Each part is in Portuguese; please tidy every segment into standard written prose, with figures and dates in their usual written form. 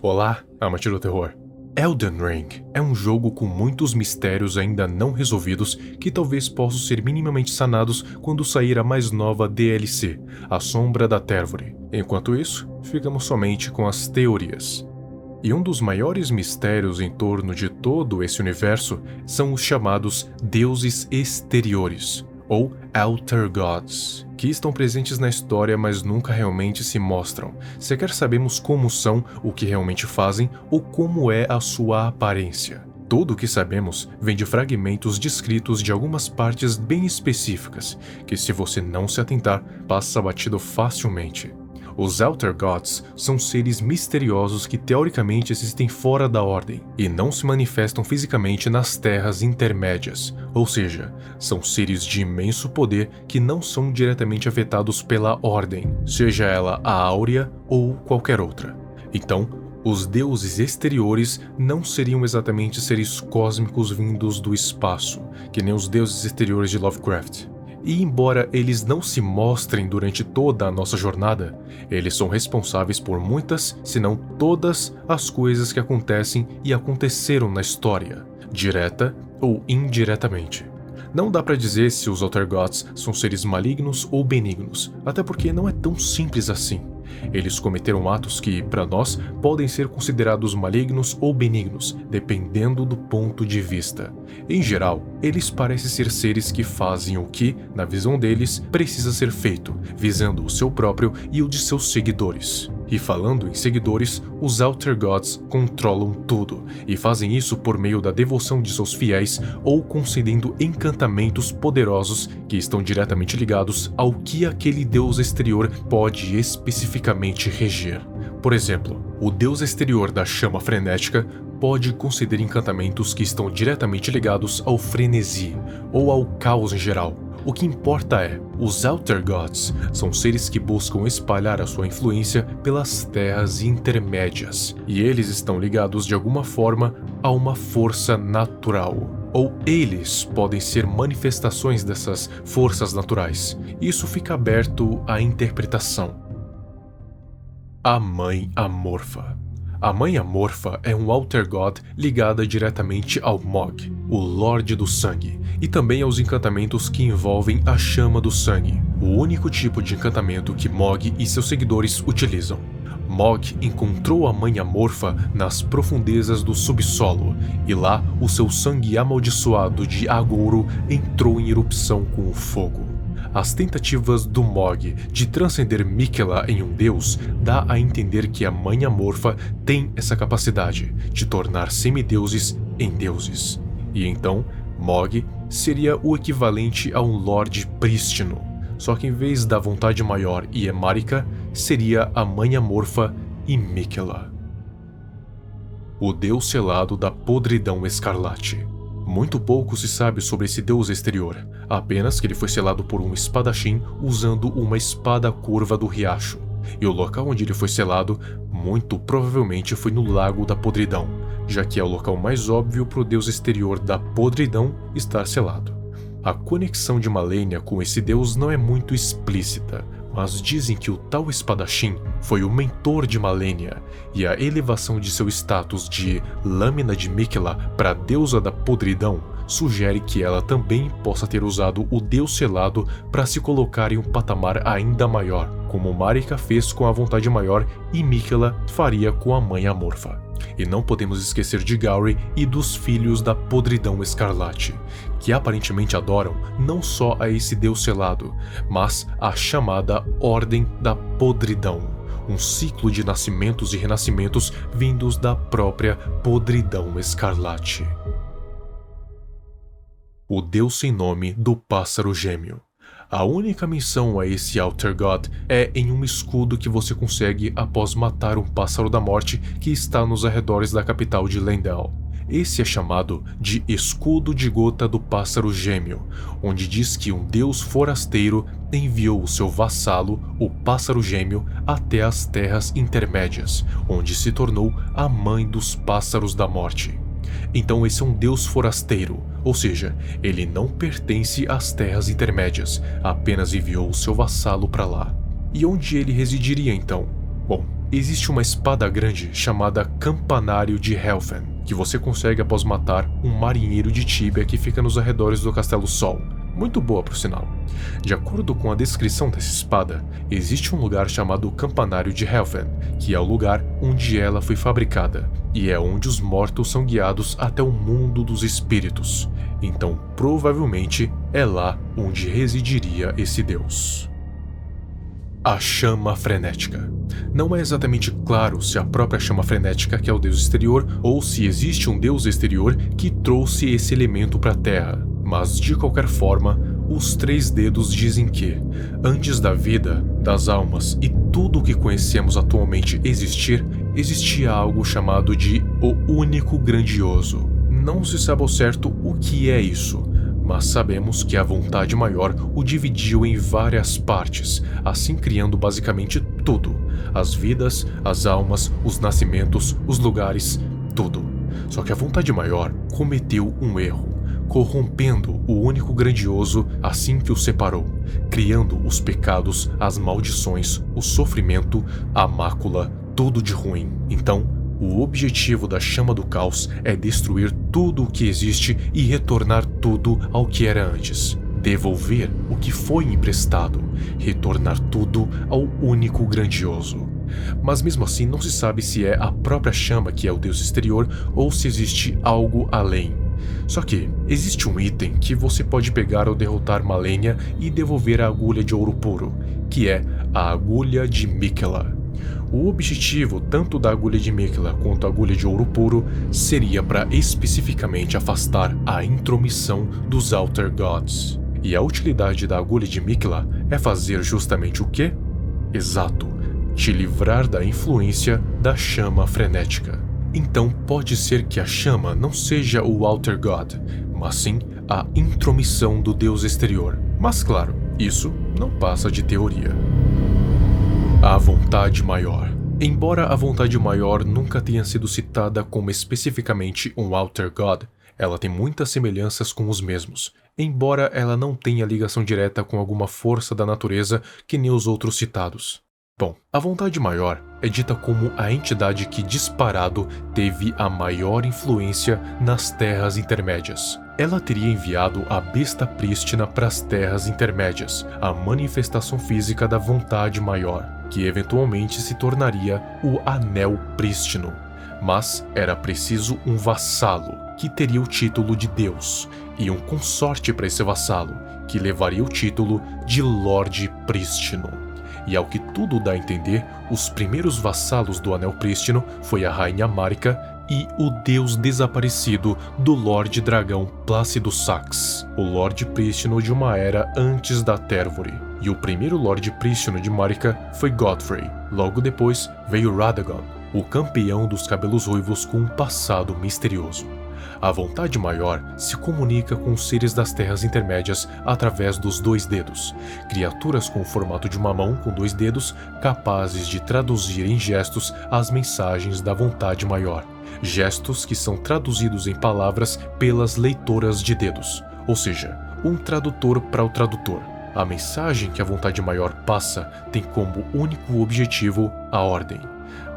Olá, amante do terror. Elden Ring é um jogo com muitos mistérios ainda não resolvidos que talvez possam ser minimamente sanados quando sair a mais nova DLC, A Sombra da Térvore. Enquanto isso, ficamos somente com as teorias. E um dos maiores mistérios em torno de todo esse universo são os chamados deuses exteriores, ou Alter Gods, que estão presentes na história mas nunca realmente se mostram. Sequer sabemos como são, o que realmente fazem ou como é a sua aparência. Tudo o que sabemos vem de fragmentos descritos de algumas partes bem específicas, que se você não se atentar, passa batido facilmente. Os Alter Gods são seres misteriosos que teoricamente existem fora da Ordem e não se manifestam fisicamente nas Terras Intermédias, ou seja, são seres de imenso poder que não são diretamente afetados pela Ordem, seja ela a Áurea ou qualquer outra. Então, os deuses exteriores não seriam exatamente seres cósmicos vindos do espaço, que nem os deuses exteriores de Lovecraft. E embora eles não se mostrem durante toda a nossa jornada, eles são responsáveis por muitas, se não todas, as coisas que acontecem e aconteceram na história, direta ou indiretamente. Não dá pra dizer se os Alter Gods são seres malignos ou benignos, até porque não é tão simples assim. Eles cometeram atos que, para nós, podem ser considerados malignos ou benignos, dependendo do ponto de vista. Em geral, eles parecem ser seres que fazem o que, na visão deles, precisa ser feito, visando o seu próprio e o de seus seguidores. E falando em seguidores, os Alter Gods controlam tudo, e fazem isso por meio da devoção de seus fiéis ou concedendo encantamentos poderosos que estão diretamente ligados ao que aquele deus exterior pode especificamente reger. Por exemplo, o deus exterior da chama frenética pode conceder encantamentos que estão diretamente ligados ao frenesi, ou ao caos em geral. O que importa é, os Alter Gods são seres que buscam espalhar a sua influência pelas terras intermédias, e eles estão ligados de alguma forma a uma força natural. Ou eles podem ser manifestações dessas forças naturais. Isso fica aberto à interpretação. A Mãe Amorfa. A Mãe Amorfa é um Alter God ligada diretamente ao Mog, o Lorde do Sangue, e também aos encantamentos que envolvem a Chama do Sangue, o único tipo de encantamento que Mog e seus seguidores utilizam. Mog encontrou a Mãe Amorfa nas profundezas do subsolo, e lá o seu sangue amaldiçoado de agouro entrou em erupção com o fogo. As tentativas do Mog de transcender Miquella em um deus dá a entender que a Mãe Amorfa tem essa capacidade de tornar semideuses em deuses. E então, Mog seria o equivalente a um Lorde prístino, só que em vez da Vontade Maior e Emárica, seria a Mãe Amorfa e Miquella. O Deus Selado da Podridão Escarlate. Muito pouco se sabe sobre esse deus exterior, apenas que ele foi selado por um espadachim usando uma espada curva do riacho, e o local onde ele foi selado muito provavelmente foi no Lago da Podridão, já que é o local mais óbvio para o deus exterior da podridão estar selado. A conexão de Malenia com esse deus não é muito explícita, mas dizem que o tal espadachim foi o mentor de Malenia, e a elevação de seu status de Lâmina de Miquella para deusa da podridão sugere que ela também possa ter usado o deus selado para se colocar em um patamar ainda maior, como Marika fez com a Vontade Maior e Miquella faria com a Mãe Amorfa. E não podemos esquecer de Gowry e dos Filhos da Podridão Escarlate, que aparentemente adoram não só a esse deus selado, mas a chamada Ordem da Podridão, um ciclo de nascimentos e renascimentos vindos da própria Podridão Escarlate. O Deus Sem Nome do Pássaro Gêmeo. A única menção a esse Alter God é em um escudo que você consegue após matar um pássaro da morte que está nos arredores da capital de Leyndell. Esse é chamado de Escudo de Gota do Pássaro Gêmeo, onde diz que um deus forasteiro enviou o seu vassalo, o Pássaro Gêmeo, até as Terras Intermédias, onde se tornou a mãe dos pássaros da morte. Então esse é um deus forasteiro, ou seja, ele não pertence às Terras Intermédias, apenas enviou o seu vassalo para lá. E onde ele residiria então? Bom, existe uma espada grande chamada Campanário de Helfen, que você consegue após matar um marinheiro de Tibia que fica nos arredores do Castelo Sol. Muito boa, por sinal. De acordo com a descrição dessa espada, existe um lugar chamado Campanário de Helfen, que é o lugar onde ela foi fabricada, e é onde os mortos são guiados até o mundo dos espíritos. Então, provavelmente, é lá onde residiria esse deus. A chama frenética. Não é exatamente claro se a própria chama frenética que é o deus exterior ou se existe um deus exterior que trouxe esse elemento para a Terra, mas de qualquer forma, os três dedos dizem que, antes da vida, das almas e tudo o que conhecemos atualmente existir, existia algo chamado de o Único Grandioso. Não se sabe ao certo o que é isso, mas sabemos que a vontade maior o dividiu em várias partes, assim criando basicamente tudo: as vidas, as almas, os nascimentos, os lugares, tudo. Só que a vontade maior cometeu um erro, corrompendo o Único Grandioso assim que o separou, criando os pecados, as maldições, o sofrimento, a mácula, tudo de ruim. Então, o objetivo da Chama do Caos é destruir tudo o que existe e retornar tudo ao que era antes. Devolver o que foi emprestado, retornar tudo ao Único Grandioso. Mas mesmo assim não se sabe se é a própria chama que é o deus exterior ou se existe algo além. Só que existe um item que você pode pegar ao derrotar Malenia e devolver a agulha de ouro puro, que é a agulha de Miquella. O objetivo tanto da agulha de Miquella quanto a agulha de ouro puro seria para especificamente afastar a intromissão dos Outer Gods. E a utilidade da agulha de Miquella é fazer justamente o quê? Exato, te livrar da influência da chama frenética. Então pode ser que a chama não seja o Outer God, mas sim a intromissão do deus exterior. Mas claro, isso não passa de teoria. A vontade maior. Embora a vontade maior nunca tenha sido citada como especificamente um Outer God, ela tem muitas semelhanças com os mesmos, embora ela não tenha ligação direta com alguma força da natureza que nem os outros citados. Bom, a vontade maior é dita como a entidade que disparado teve a maior influência nas Terras Intermédias. Ela teria enviado a besta prístina para as Terras Intermédias, a manifestação física da vontade maior, que eventualmente se tornaria o Anel Prístino. Mas era preciso um vassalo, que teria o título de Deus, e um consorte para esse vassalo, que levaria o título de Lorde Prístino. E ao que tudo dá a entender, os primeiros vassalos do Anel Prístino foi a Rainha Marika e o deus desaparecido do Lorde Dragão Plácido Sax, o Lorde Prístino de uma era antes da Térvore. E o primeiro Lorde Prístino de Marika foi Godfrey. Logo depois veio Radagon, o campeão dos cabelos ruivos com um passado misterioso. A vontade maior se comunica com os seres das Terras Intermédias através dos dois dedos, criaturas com o formato de uma mão com dois dedos, capazes de traduzir em gestos as mensagens da vontade maior. Gestos que são traduzidos em palavras pelas leitoras de dedos, ou seja, um tradutor para o tradutor. A mensagem que a vontade maior passa tem como único objetivo a ordem.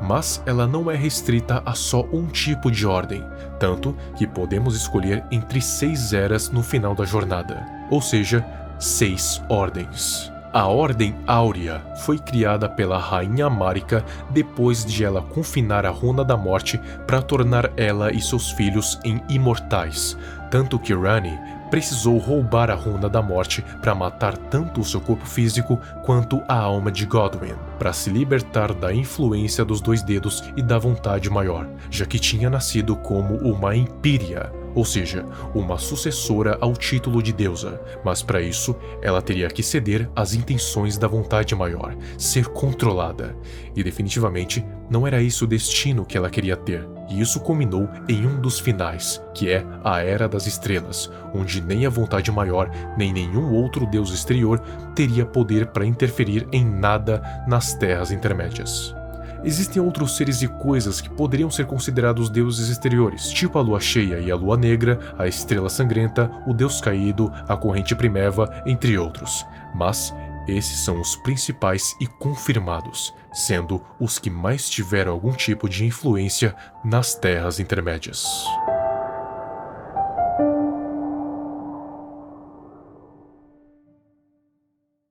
Mas ela não é restrita a só um tipo de ordem, tanto que podemos escolher entre 6 eras no final da jornada, ou seja, 6 ordens. A Ordem Áurea foi criada pela Rainha Marika depois de ela confinar a Runa da Morte para tornar ela e seus filhos em imortais, tanto que Ranni precisou roubar a Runa da Morte para matar tanto o seu corpo físico quanto a alma de Godwyn, para se libertar da influência dos dois dedos e da vontade maior, já que tinha nascido como uma Empírea, ou seja, uma sucessora ao título de deusa, mas para isso ela teria que ceder às intenções da vontade maior, ser controlada, e definitivamente não era isso o destino que ela queria ter. E isso culminou em um dos finais, que é a Era das Estrelas, onde nem a vontade maior, nem nenhum outro deus exterior teria poder para interferir em nada nas Terras Intermédias. Existem outros seres e coisas que poderiam ser considerados deuses exteriores, tipo a Lua Cheia e a Lua Negra, a Estrela Sangrenta, o Deus Caído, a Corrente Primeva, entre outros. Mas Esses são os principais e confirmados, sendo os que mais tiveram algum tipo de influência nas Terras Intermédias.